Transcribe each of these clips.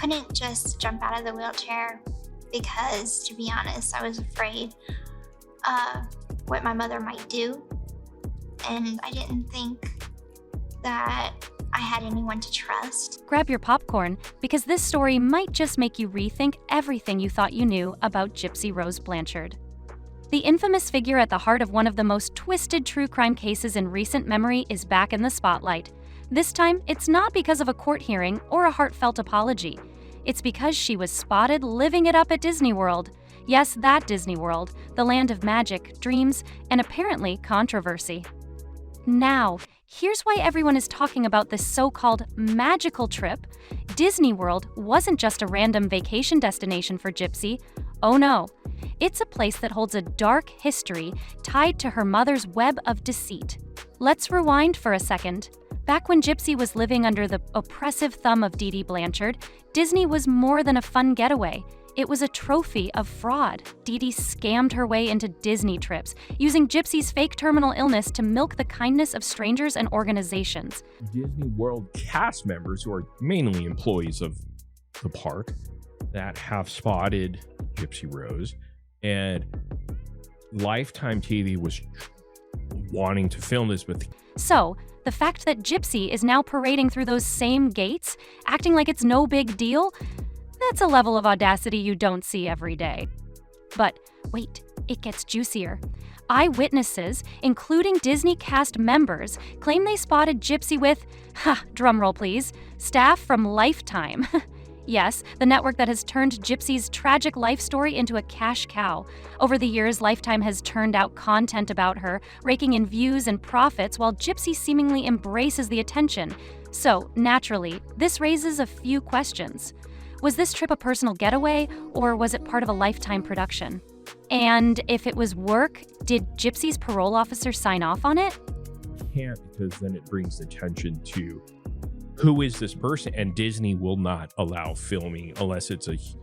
couldn't just jump out of the wheelchair because, to be honest, I was afraid what my mother might do. And I didn't think that I had anyone to trust. Grab your popcorn, because this story might just make you rethink everything you thought you knew about Gypsy Rose Blanchard. The infamous figure at the heart of one of the most twisted true crime cases in recent memory is back in the spotlight. This time, it's not because of a court hearing or a heartfelt apology. It's because she was spotted living it up at Disney World. Yes, that Disney World, the land of magic, dreams, and apparently controversy. Now, here's why everyone is talking about this so-called magical trip. Disney World wasn't just a random vacation destination for Gypsy. Oh no, it's a place that holds a dark history tied to her mother's web of deceit. Let's rewind for a second. Back when Gypsy was living under the oppressive thumb of Dee Dee Blanchard, Disney was more than a fun getaway. It was a trophy of fraud. Dee Dee scammed her way into Disney trips, using Gypsy's fake terminal illness to milk the kindness of strangers and organizations. Disney World cast members, who are mainly employees of the park, that have spotted Gypsy Rose, and Lifetime TV was wanting to film this with. So, the fact that Gypsy is now parading through those same gates, acting like it's no big deal, that's a level of audacity you don't see every day. But wait, it gets juicier. Eyewitnesses, including Disney cast members, claim they spotted Gypsy with, drumroll please, staff from Lifetime. Yes, the network that has turned Gypsy's tragic life story into a cash cow. Over the years, Lifetime has turned out content about her, raking in views and profits, while Gypsy seemingly embraces the attention. So, naturally, this raises a few questions. Was this trip a personal getaway, or was it part of a Lifetime production? And if it was work, did Gypsy's parole officer sign off on it? Can't, because then it brings attention to who is this person, and Disney will not allow filming unless it's it's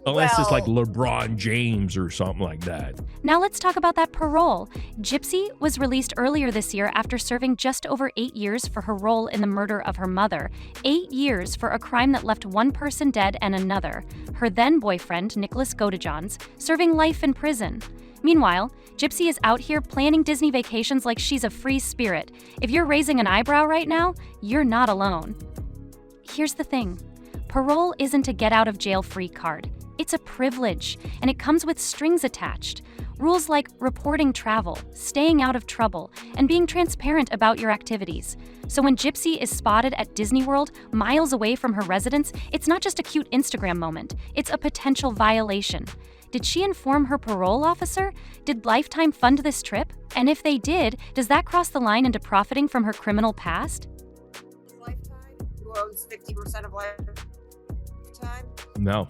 like LeBron James or something like that. Now let's talk about that parole. Gypsy was released earlier this year after serving just over 8 years for her role in the murder of her mother. 8 years for a crime that left one person dead and another, her then boyfriend, Nicholas Godejans, serving life in prison. Meanwhile, Gypsy is out here planning Disney vacations like she's a free spirit. If you're raising an eyebrow right now, you're not alone. Here's the thing. Parole isn't a get-out-of-jail-free card. It's a privilege, and it comes with strings attached. Rules like reporting travel, staying out of trouble, and being transparent about your activities. So when Gypsy is spotted at Disney World, miles away from her residence, it's not just a cute Instagram moment. It's a potential violation. Did she inform her parole officer? Did Lifetime fund this trip? And if they did, does that cross the line into profiting from her criminal past? Lifetime? Who owns 50% of Lifetime? No.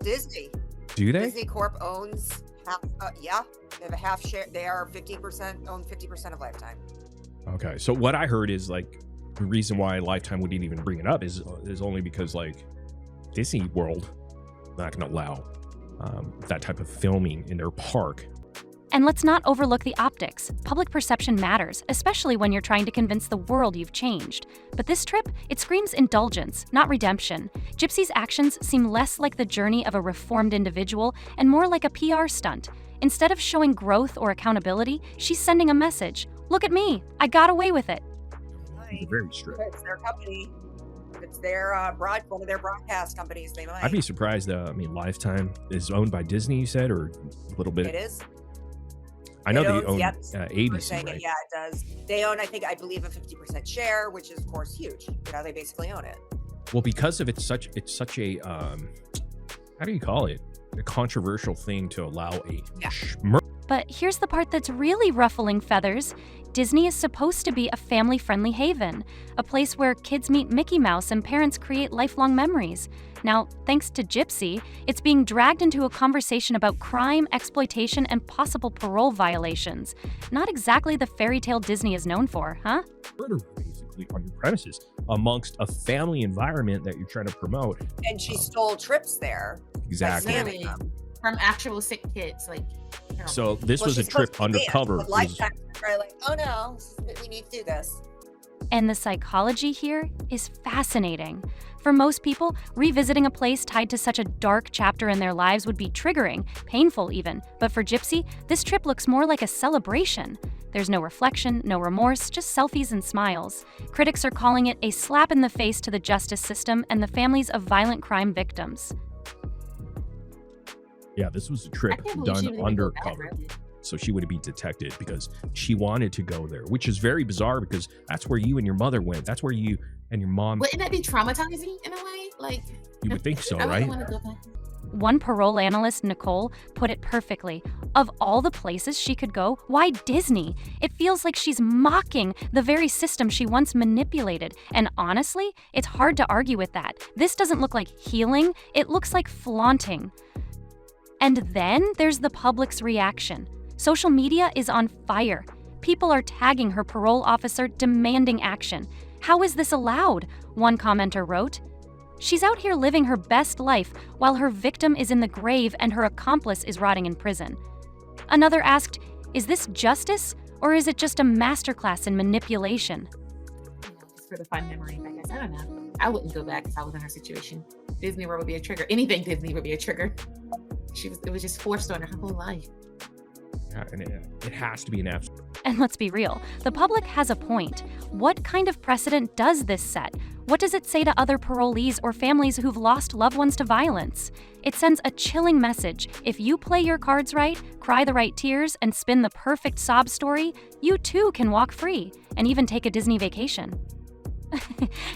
Disney. Do they? Disney Corp owns half. Yeah, they have a half share. They are 50%, own 50% of Lifetime. Okay, so what I heard is like the reason why Lifetime wouldn't even bring it up is only because like Disney World not going to allow that type of filming in their park. And let's not overlook the optics. Public perception matters, especially when you're trying to convince the world you've changed. But this trip, it screams indulgence, not redemption. Gypsy's actions seem less like the journey of a reformed individual and more like a PR stunt. Instead of showing growth or accountability, she's sending a message. Look at me, I got away with it. They're very strict. It's their company. It's their one of their broadcast companies. They might. I'd be surprised. Lifetime is owned by Disney, you said, or a little bit. It is. I know they own yep, ABC, right? Yeah, it does. They own, I believe, a 50% share, which is, of course, huge. They basically own it. Well, because of it's such a how do you call it? A controversial thing to allow a. Yeah. But here's the part that's really ruffling feathers. Disney is supposed to be a family-friendly haven, a place where kids meet Mickey Mouse and parents create lifelong memories. Now, thanks to Gypsy, it's being dragged into a conversation about crime, exploitation, and possible parole violations. Not exactly the fairy tale Disney is known for, huh? Murder, basically, on your premises, amongst a family environment that you're trying to promote. And she stole trips there. Exactly. From actual sick kids, So this was a trip undercover. Lifetime, like, oh no, we need to do this. And the psychology here is fascinating. For most people, revisiting a place tied to such a dark chapter in their lives would be triggering, painful even. But for Gypsy, this trip looks more like a celebration. There's no reflection, no remorse, just selfies and smiles. Critics are calling it a slap in the face to the justice system and the families of violent crime victims. Yeah, this was a trip done undercover. So she would be detected because she wanted to go there, which is very bizarre because that's where you and your mother went. That's where you and your mom. Wouldn't that be traumatizing in a way? Like, you would think so, I right? wouldn't want to go back. One parole analyst, Nicole, put it perfectly. Of all the places she could go, why Disney? It feels like she's mocking the very system she once manipulated. And honestly, it's hard to argue with that. This doesn't look like healing, it looks like flaunting. And then there's the public's reaction. Social media is on fire. People are tagging her parole officer, demanding action. How is this allowed? One commenter wrote. She's out here living her best life while her victim is in the grave and her accomplice is rotting in prison. Another asked, is this justice or is it just a masterclass in manipulation? Just for the fun memory, I guess. I don't know. I wouldn't go back if I was in her situation. Disney World would be a trigger. Anything Disney would be a trigger. It was just forced on her whole life. And it has to be an absolute. And let's be real, the public has a point. What kind of precedent does this set? What does it say to other parolees or families who've lost loved ones to violence? It sends a chilling message. If you play your cards right, cry the right tears, and spin the perfect sob story, you too can walk free and even take a Disney vacation.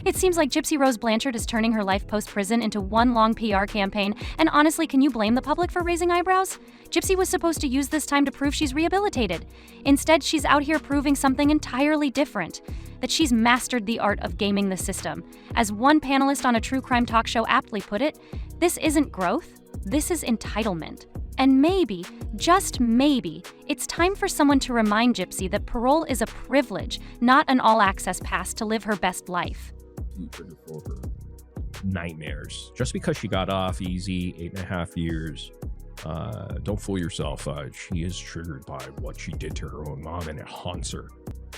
It seems like gypsy-rose Blanchard is turning her life post-prison into one long PR campaign, and honestly, can you blame the public for raising eyebrows? Gypsy was supposed to use this time to prove she's rehabilitated. Instead, she's out here proving something entirely different, that she's mastered the art of gaming the system. As one panelist on a true crime talk show aptly put it, this isn't growth, this is entitlement. And maybe, just maybe, it's time for someone to remind Gypsy that parole is a privilege, not an all-access pass to live her best life. For her nightmares. Just because she got off easy, 8.5 years, don't fool yourself. She is triggered by what she did to her own mom, and it haunts her.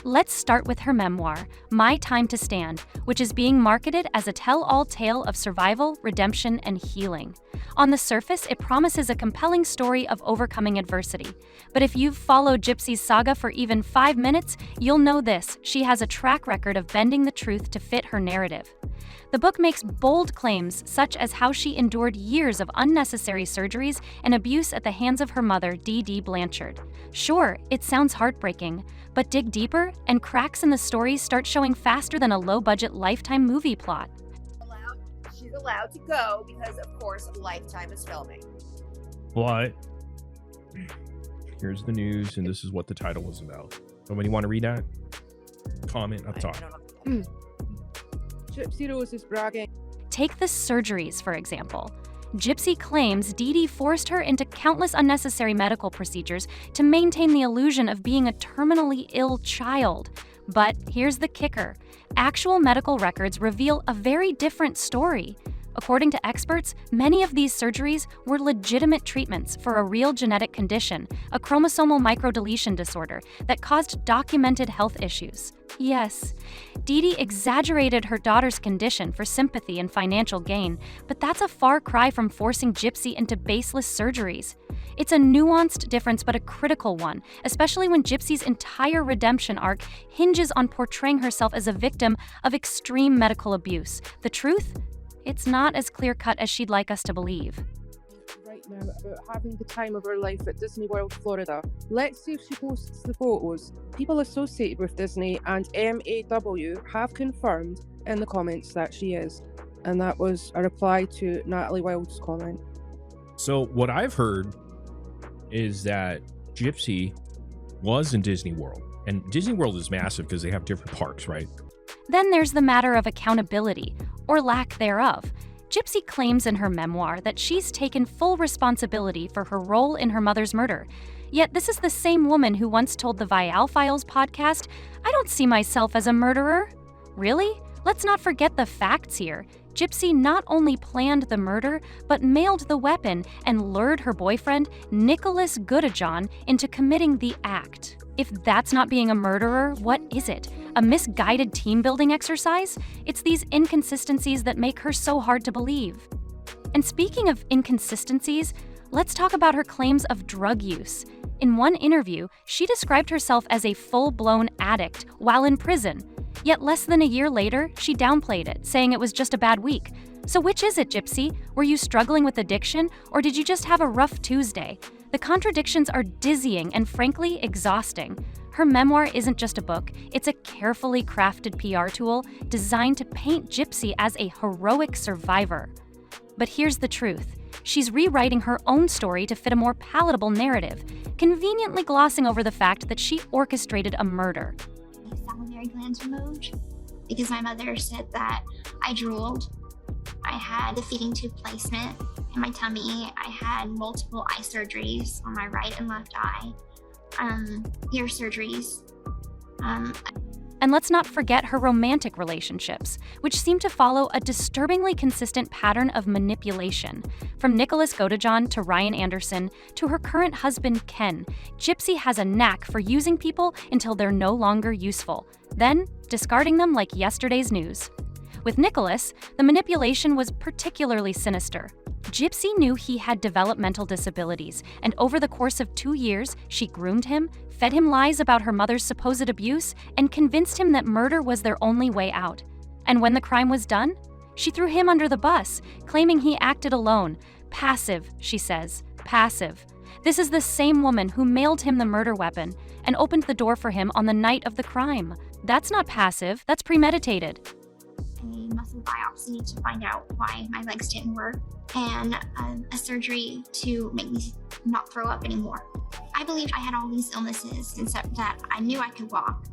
Let's start with her memoir, My Time to Stand, which is being marketed as a tell-all tale of survival, redemption, and healing. On the surface, it promises a compelling story of overcoming adversity. But if you've followed Gypsy's saga for even 5 minutes, you'll know this: she has a track record of bending the truth to fit her narrative. The book makes bold claims, such as how she endured years of unnecessary surgeries and abuse at the hands of her mother, D.D. Blanchard. Sure, it sounds heartbreaking, but dig deeper, and cracks in the story start showing faster than a low-budget Lifetime movie plot. She's allowed to go because, of course, Lifetime is filming. But here's the news, and this is what the title was about. Somebody want to read that? Comment up top. gypsy-rose is bragging. Take the surgeries, for example. Gypsy claims Dee forced her into countless unnecessary medical procedures to maintain the illusion of being a terminally ill child. But here's the kicker. Actual medical records reveal a very different story. According to experts, many of these surgeries were legitimate treatments for a real genetic condition, a chromosomal microdeletion disorder that caused documented health issues. Yes, Dee exaggerated her daughter's condition for sympathy and financial gain, but that's a far cry from forcing Gypsy into baseless surgeries. It's a nuanced difference, but a critical one, especially when Gypsy's entire redemption arc hinges on portraying herself as a victim of extreme medical abuse. The truth? It's not as clear-cut as she'd like us to believe. Right now about having the time of her life at Disney World, Florida. Let's see if she posts the photos. People associated with Disney and MAW have confirmed in the comments that she is. And that was a reply to Natalie Wild's comment. So what I've heard is that Gypsy was in Disney World. And Disney World is massive because they have different parks, right? Then there's the matter of accountability, or lack thereof. Gypsy claims in her memoir that she's taken full responsibility for her role in her mother's murder. Yet this is the same woman who once told the Vial Files podcast, "I don't see myself as a murderer." Really? Let's not forget the facts here. Gypsy not only planned the murder, but mailed the weapon and lured her boyfriend, Nicholas Goodajon, into committing the act. If that's not being a murderer, what is it? A misguided team-building exercise? It's these inconsistencies that make her so hard to believe. And speaking of inconsistencies, let's talk about her claims of drug use. In one interview, she described herself as a full-blown addict while in prison. Yet less than a year later, she downplayed it, saying it was just a bad week. So which is it, Gypsy? Were you struggling with addiction, or did you just have a rough Tuesday? The contradictions are dizzying and frankly exhausting. Her memoir isn't just a book, it's a carefully crafted PR tool designed to paint Gypsy as a heroic survivor. But here's the truth. She's rewriting her own story to fit a more palatable narrative, conveniently glossing over the fact that she orchestrated a murder. Salivary glands removed because my mother said that I drooled. I had a feeding tube placement in my tummy. I had multiple eye surgeries on my right and left eye, ear surgeries. And let's not forget her romantic relationships, which seem to follow a disturbingly consistent pattern of manipulation. From Nicholas Goodajon to Ryan Anderson to her current husband, Ken, Gypsy has a knack for using people until they're no longer useful, then discarding them like yesterday's news. With Nicholas, the manipulation was particularly sinister. Gypsy knew he had developmental disabilities, and over the course of 2 years, she groomed him, fed him lies about her mother's supposed abuse, and convinced him that murder was their only way out. And when the crime was done, she threw him under the bus, claiming he acted alone. Passive, she says, passive. This is the same woman who mailed him the murder weapon and opened the door for him on the night of the crime. That's not passive, that's premeditated. A muscle biopsy to find out why my legs didn't work, and a surgery to make me not throw up anymore. I believed I had all these illnesses, except that I knew I could walk,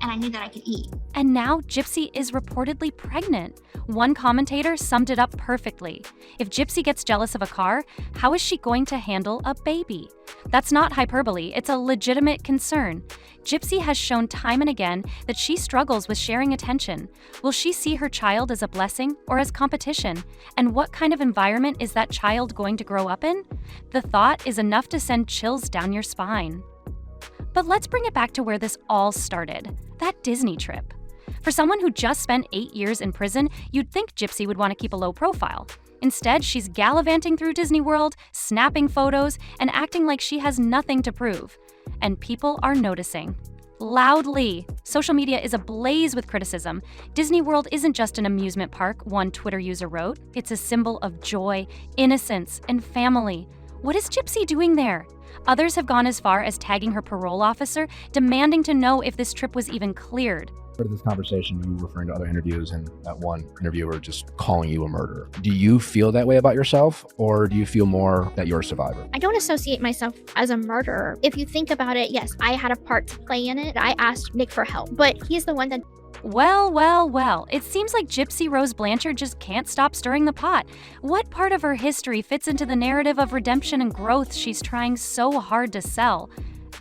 and I knew that I could eat. And now Gypsy is reportedly pregnant. One commentator summed it up perfectly. If Gypsy gets jealous of a car, how is she going to handle a baby? That's not hyperbole, it's a legitimate concern. Gypsy has shown time and again that she struggles with sharing attention. Will she see her child as a blessing or as competition? And what kind of environment is that child going to grow up in? The thought is enough to send chills down your spine. But let's bring it back to where this all started, that Disney trip. For someone who just spent 8 years in prison, you'd think Gypsy would want to keep a low profile. Instead, she's gallivanting through Disney World, snapping photos, and acting like she has nothing to prove. And people are noticing. Loudly. Social media is ablaze with criticism. Disney World isn't just an amusement park, one Twitter user wrote. It's a symbol of joy, innocence, and family. What is Gypsy doing there? Others have gone as far as tagging her parole officer, demanding to know if this trip was even cleared. Part of this conversation, you referring to other interviews and that one interviewer just calling you a murderer. Do you feel that way about yourself, or do you feel more that you're a survivor? I don't associate myself as a murderer. If you think about it, yes, I had a part to play in it. I asked Nick for help, but he's the one that... Well, it seems like Gypsy Rose Blanchard just can't stop stirring the pot. What part of her history fits into the narrative of redemption and growth she's trying so hard to sell?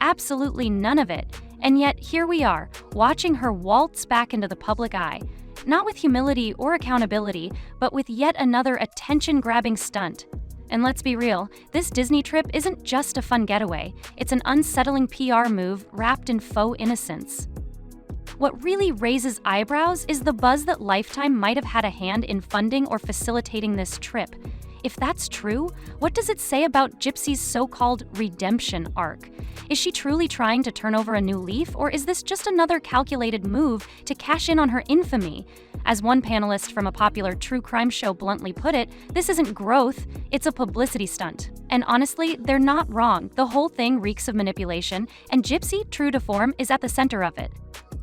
Absolutely none of it. And yet, here we are, watching her waltz back into the public eye. Not with humility or accountability, but with yet another attention-grabbing stunt. And let's be real, this Disney trip isn't just a fun getaway. It's an unsettling PR move wrapped in faux innocence. What really raises eyebrows is the buzz that Lifetime might have had a hand in funding or facilitating this trip. If that's true, what does it say about Gypsy's so-called redemption arc? Is she truly trying to turn over a new leaf, or is this just another calculated move to cash in on her infamy? As one panelist from a popular true crime show bluntly put it, this isn't growth, it's a publicity stunt. And honestly, they're not wrong. The whole thing reeks of manipulation, and Gypsy, true to form, is at the center of it.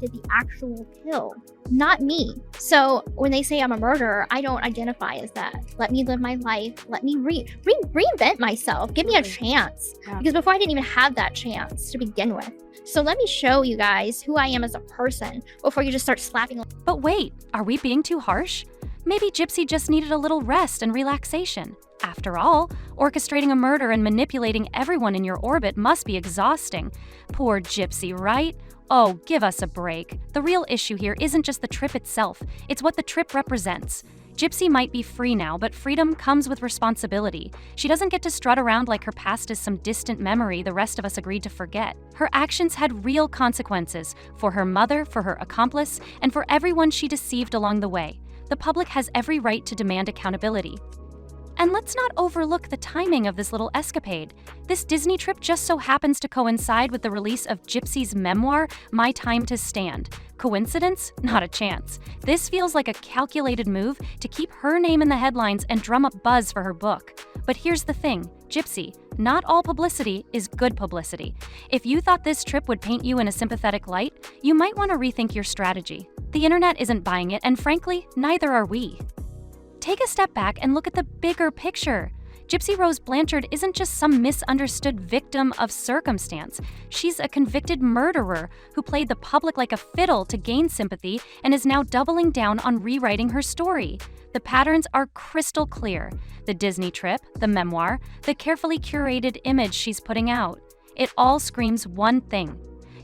did the actual kill, not me. So when they say I'm a murderer, I don't identify as that. Let me live my life. Let me reinvent myself. Give me a chance. Yeah. Because before I didn't even have that chance to begin with. So let me show you guys who I am as a person before you just start slapping. But wait, are we being too harsh? Maybe Gypsy just needed a little rest and relaxation. After all, orchestrating a murder and manipulating everyone in your orbit must be exhausting. Poor Gypsy, right? Oh, give us a break. The real issue here isn't just the trip itself, it's what the trip represents. Gypsy might be free now, but freedom comes with responsibility. She doesn't get to strut around like her past is some distant memory the rest of us agreed to forget. Her actions had real consequences for her mother, for her accomplice, and for everyone she deceived along the way. The public has every right to demand accountability. And let's not overlook the timing of this little escapade. This Disney trip just so happens to coincide with the release of Gypsy's memoir, My Time to Stand. Coincidence? Not a chance. This feels like a calculated move to keep her name in the headlines and drum up buzz for her book. But here's the thing, Gypsy, not all publicity is good publicity. If you thought this trip would paint you in a sympathetic light, you might want to rethink your strategy. The internet isn't buying it, and frankly, neither are we. Take a step back and look at the bigger picture. Gypsy Rose Blanchard isn't just some misunderstood victim of circumstance. She's a convicted murderer who played the public like a fiddle to gain sympathy and is now doubling down on rewriting her story. The patterns are crystal clear. The Disney trip, the memoir, the carefully curated image she's putting out. It all screams one thing.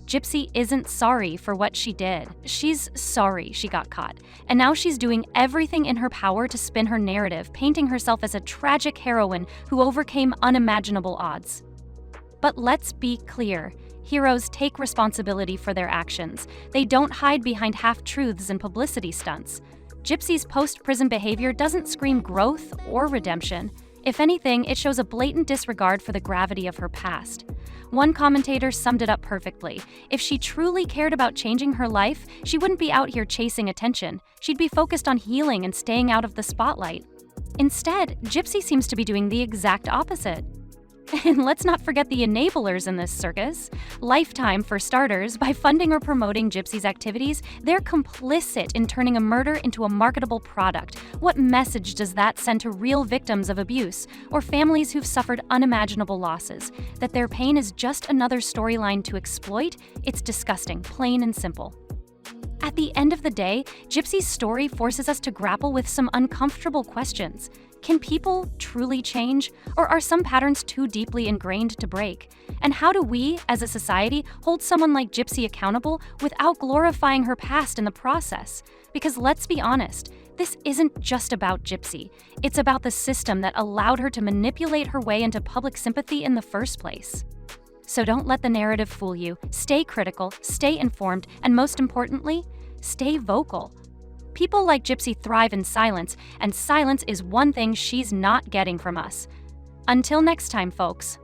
Gypsy isn't sorry for what she did. She's sorry she got caught. And now she's doing everything in her power to spin her narrative, painting herself as a tragic heroine who overcame unimaginable odds. But let's be clear. Heroes take responsibility for their actions. They don't hide behind half-truths and publicity stunts. Gypsy's post-prison behavior doesn't scream growth or redemption. If anything, it shows a blatant disregard for the gravity of her past. One commentator summed it up perfectly. If she truly cared about changing her life, she wouldn't be out here chasing attention. She'd be focused on healing and staying out of the spotlight. Instead, Gypsy seems to be doing the exact opposite. And let's not forget the enablers in this circus. Lifetime, for starters, by funding or promoting Gypsy's activities, they're complicit in turning a murder into a marketable product. What message does that send to real victims of abuse or families who've suffered unimaginable losses? That their pain is just another storyline to exploit? It's disgusting, plain and simple. At the end of the day, Gypsy's story forces us to grapple with some uncomfortable questions. Can people truly change, or are some patterns too deeply ingrained to break? And how do we, as a society, hold someone like Gypsy accountable without glorifying her past in the process? Because let's be honest, this isn't just about Gypsy. It's about the system that allowed her to manipulate her way into public sympathy in the first place. So don't let the narrative fool you. Stay critical, stay informed, and most importantly, stay vocal. People like Gypsy thrive in silence, and silence is one thing she's not getting from us. Until next time, folks.